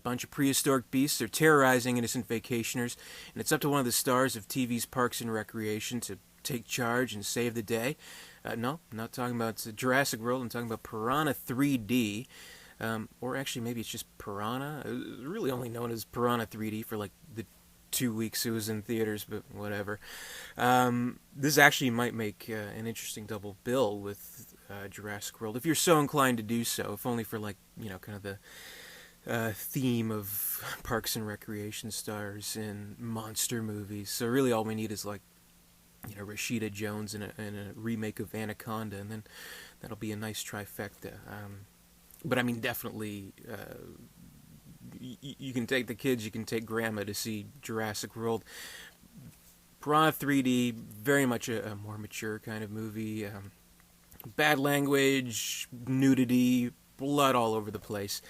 bunch of prehistoric beasts. They're terrorizing innocent vacationers, and it's up to one of the stars of TV's Parks and Recreation to take charge and save the day. No, I'm not talking about Jurassic World. I'm talking about Piranha 3D. Or actually, maybe it's just Piranha. It was really only known as Piranha 3D for like the 2 weeks it was in theaters, but whatever. This actually might make an interesting double bill with Jurassic World, if you're so inclined to do so, if only for like, kind of the theme of Parks and Recreation stars in monster movies. So really all we need is like, Rashida Jones in a remake of Anaconda, and then that'll be a nice trifecta. But I mean, definitely, you can take the kids, you can take grandma to see Jurassic World. Piranha 3D, very much a more mature kind of movie. Bad language, nudity, blood all over the place.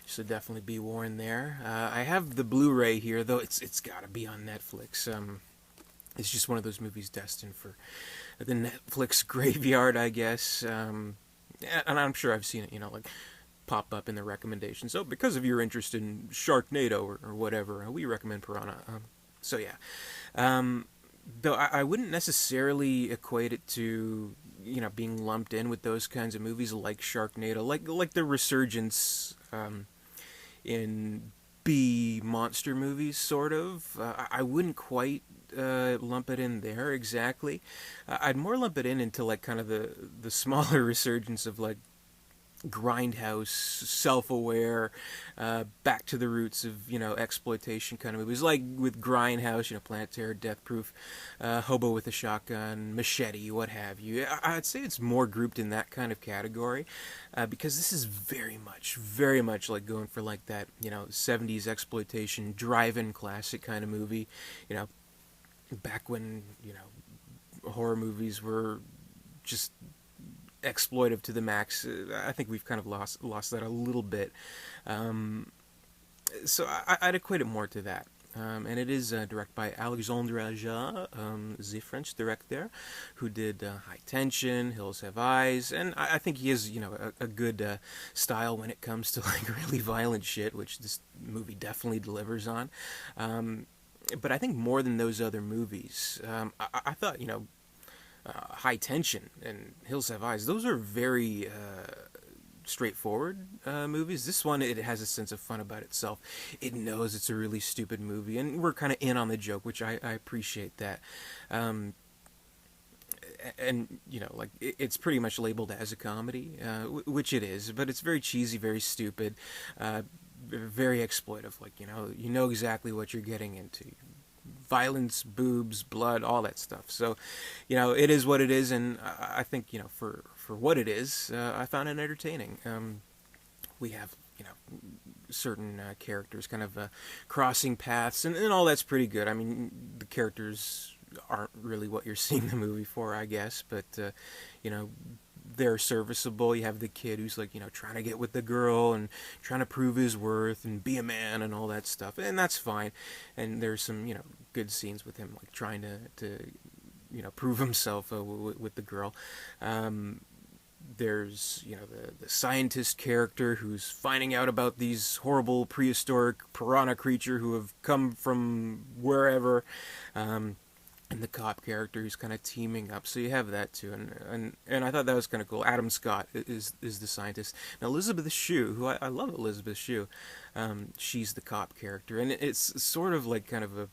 So definitely be warned there. I have the Blu-ray here, though it's got to be on Netflix. It's just one of those movies destined for the Netflix graveyard, I guess. And I'm sure I've seen it, like pop up in the recommendations. So because of your interest in Sharknado or whatever, we recommend Piranha. So yeah. Though I wouldn't necessarily equate it to, being lumped in with those kinds of movies like Sharknado, like the resurgence in B monster movies, sort of. I wouldn't quite lump it in there exactly. I'd more lump it in into like kind of the smaller resurgence of like grindhouse, self-aware, back to the roots of exploitation kind of movies, like with Grindhouse, Planet Terror, Death Proof, Hobo with a Shotgun, Machete, what have you. I'd say it's more grouped in that kind of category, because this is very much like going for like that 70s exploitation drive-in classic kind of movie, back when horror movies were just exploitive to the max. I think we've kind of lost that a little bit. So I'd equate it more to that. And it is directed by Alexandre Aja, the French director, who did High Tension, Hills Have Eyes, and I think he has, a good style when it comes to like really violent shit, which this movie definitely delivers on. But I think more than those other movies, I thought, High Tension and Hills Have Eyes, those are very straightforward movies. This one, it has a sense of fun about itself. It knows it's a really stupid movie, and we're kind of in on the joke, which I appreciate that. And like it's pretty much labeled as a comedy, which it is, but it's very cheesy, very stupid, very exploitive. Like you know exactly what you're getting into. Violence, boobs, blood, all that stuff. So, it is what it is, and I think, for what it is, I found it entertaining. We have, certain characters kind of crossing paths, and all that's pretty good. I mean, the characters aren't really what you're seeing the movie for, I guess, but, they're serviceable. You have the kid who's like, trying to get with the girl and trying to prove his worth and be a man and all that stuff, and that's fine. And there's some, good scenes with him like trying to prove himself with the girl. There's the scientist character who's finding out about these horrible prehistoric piranha creature who have come from wherever. And the cop character who's kind of teaming up, so you have that too, and I thought that was kind of cool. Adam Scott is the scientist. Now Elizabeth Shue, who I love Elizabeth Shue, she's the cop character, and it's sort of like kind of a,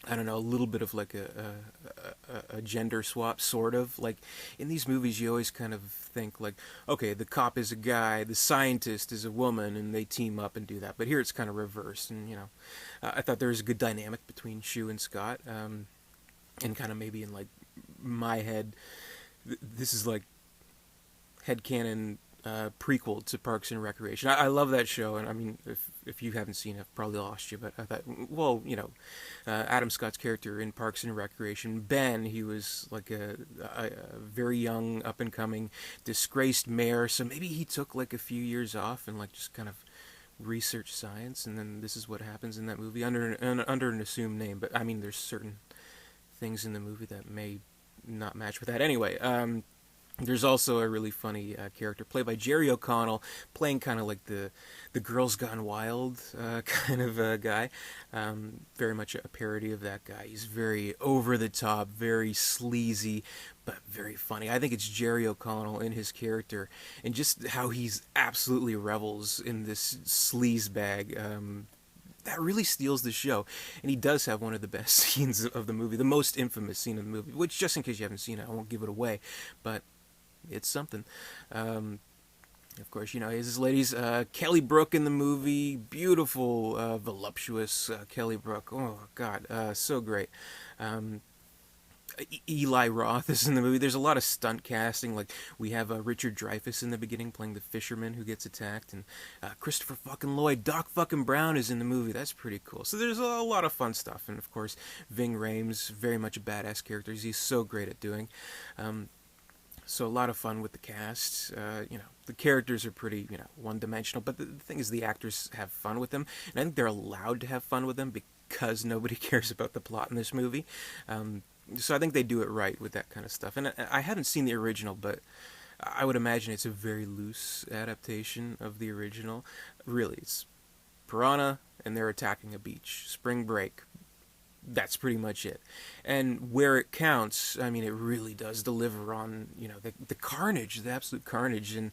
I don't know, a little bit of like a gender swap, sort of. Like in these movies, you always kind of think like, okay, the cop is a guy, the scientist is a woman, and they team up and do that. But here it's kind of reversed, and I thought there was a good dynamic between Shue and Scott. And kind of maybe in like my head, this is like headcanon prequel to Parks and Recreation. I love that show, and I mean, if you haven't seen it, I've probably lost you. But I thought, well, Adam Scott's character in Parks and Recreation, Ben, he was like a very young, up and coming, disgraced mayor. So maybe he took like a few years off and like just kind of researched science, and then this is what happens in that movie under an assumed name. But I mean, there's certain things in the movie that may not match with that. Anyway, There's also a really funny character played by Jerry O'Connell, playing kind of like the Girls Gone Wild kind of guy. Very much a parody of that guy. He's very over the top, very sleazy, but very funny. I think it's Jerry O'Connell in his character, and just how he's absolutely revels in this sleaze bag. That really steals the show. And he does have one of the best scenes of the movie, the most infamous scene of the movie, which, just in case you haven't seen it, I won't give it away. But it's something. Of course, his ladies, Kelly Brook in the movie, beautiful, voluptuous Kelly Brook. Oh God, so great. Eli Roth is in the movie. There's a lot of stunt casting. Like we have Richard Dreyfuss in the beginning playing the fisherman who gets attacked, and Christopher fucking Lloyd, Doc fucking Brown is in the movie. That's pretty cool. So there's a lot of fun stuff, and of course, Ving Rhames, very much a badass character. He's so great at doing. So a lot of fun with the cast. The characters are pretty, one-dimensional. But the thing is, the actors have fun with them, and I think they're allowed to have fun with them because nobody cares about the plot in this movie. So I think they do it right with that kind of stuff. And I haven't seen the original, but I would imagine it's a very loose adaptation of the original. Really, it's Piranha, and they're attacking a beach. Spring break. That's pretty much it. And where it counts, I mean, it really does deliver on, the carnage, the absolute carnage, and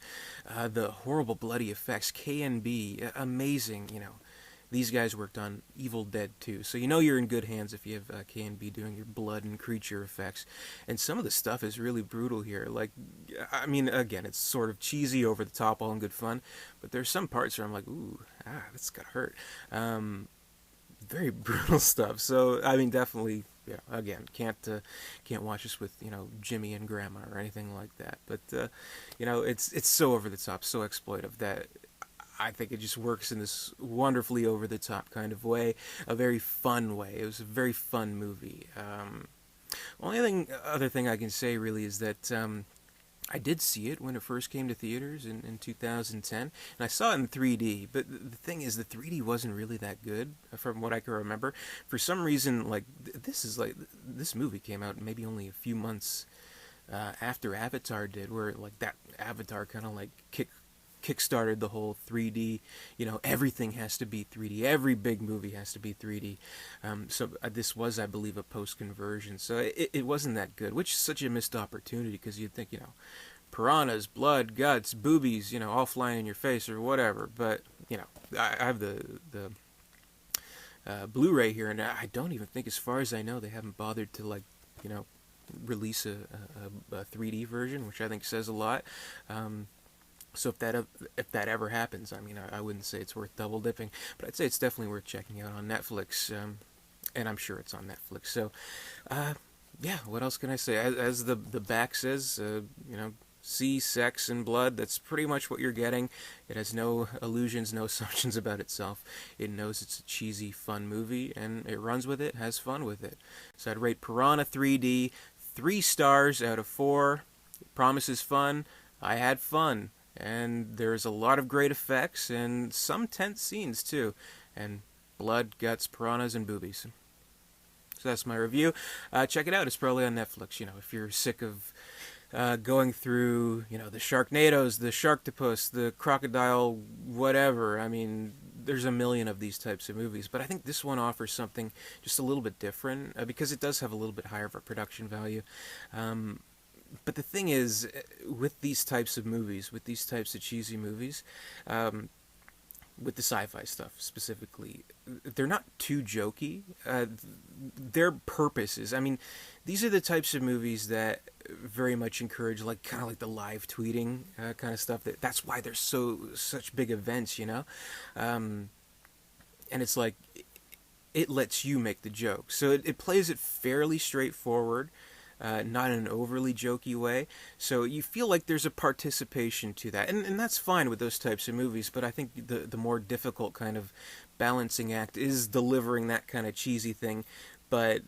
the horrible bloody effects. K&B, amazing, These guys worked on Evil Dead 2, so you're in good hands if you have K&B doing your blood and creature effects. And some of the stuff is really brutal here. Like, I mean, again, it's sort of cheesy, over the top, all in good fun, but there's some parts where I'm like, ooh, that's gotta hurt. Very brutal stuff. So I mean, definitely, again, can't watch this with Jimmy and Grandma or anything like that. But it's so over the top, so exploitive that I think it just works in this wonderfully over the top kind of way, a very fun way. It was a very fun movie. Other thing I can say really is that I did see it when it first came to theaters in 2010, and I saw it in 3D, but the thing is, the 3D wasn't really that good, from what I can remember. For some reason, this movie came out maybe only a few months after Avatar did, where, that Avatar kind of, kick-started the whole 3D, everything has to be 3D, every big movie has to be 3D. So this was, I believe, a post-conversion, so it wasn't that good, which is such a missed opportunity, because you'd think, piranhas, blood, guts, boobies, all flying in your face or whatever, but, I have the Blu-ray here, and I don't even think, as far as I know, they haven't bothered to, release a 3D version, which I think says a lot. So if that ever happens, I mean, I wouldn't say it's worth double dipping, but I'd say it's definitely worth checking out on Netflix, and I'm sure it's on Netflix. So, yeah, what else can I say? As the back says, see, sex, and blood. That's pretty much what you're getting. It has no illusions, no assumptions about itself. It knows it's a cheesy, fun movie, and it runs with it, has fun with it. So I'd rate Piranha 3D 3 stars out of 4. It promises fun. I had fun. And there's a lot of great effects and some tense scenes too, and blood, guts, piranhas, and boobies. So that's my review. Check it out. It's probably on Netflix. If you're sick of going through, the Sharknadoes, the Sharktopus, the crocodile, whatever. I mean, there's a million of these types of movies, but I think this one offers something just a little bit different, because it does have a little bit higher of a production value. But the thing is, with these types of movies, with these types of cheesy movies, with the sci-fi stuff specifically, they're not too jokey. Their purpose is, I mean, these are the types of movies that very much encourage, kind of like the live tweeting kind of stuff. That's why they're such big events, and it's like, it lets you make the joke. So it plays it fairly straightforward. Not in an overly jokey way. So you feel like there's a participation to that. And that's fine with those types of movies, but I think the more difficult kind of balancing act is delivering that kind of cheesy thing, but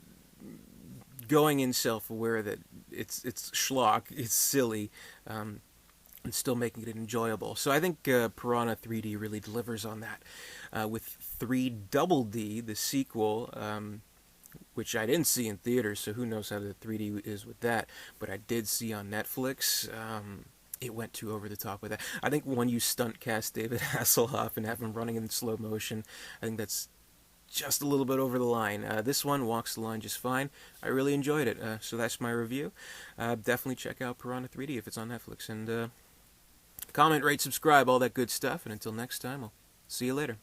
going in self-aware that it's schlock, it's silly, and still making it enjoyable. So I think Piranha 3D really delivers on that. With 3 Double D, the sequel, which I didn't see in theaters, so who knows how the 3D is with that. But I did see on Netflix. It went too over the top with that. I think when you stunt cast David Hasselhoff and have him running in slow motion, I think that's just a little bit over the line. This one walks the line just fine. I really enjoyed it. So that's my review. Definitely check out Piranha 3D if it's on Netflix. And comment, rate, subscribe, all that good stuff. And until next time, I'll see you later.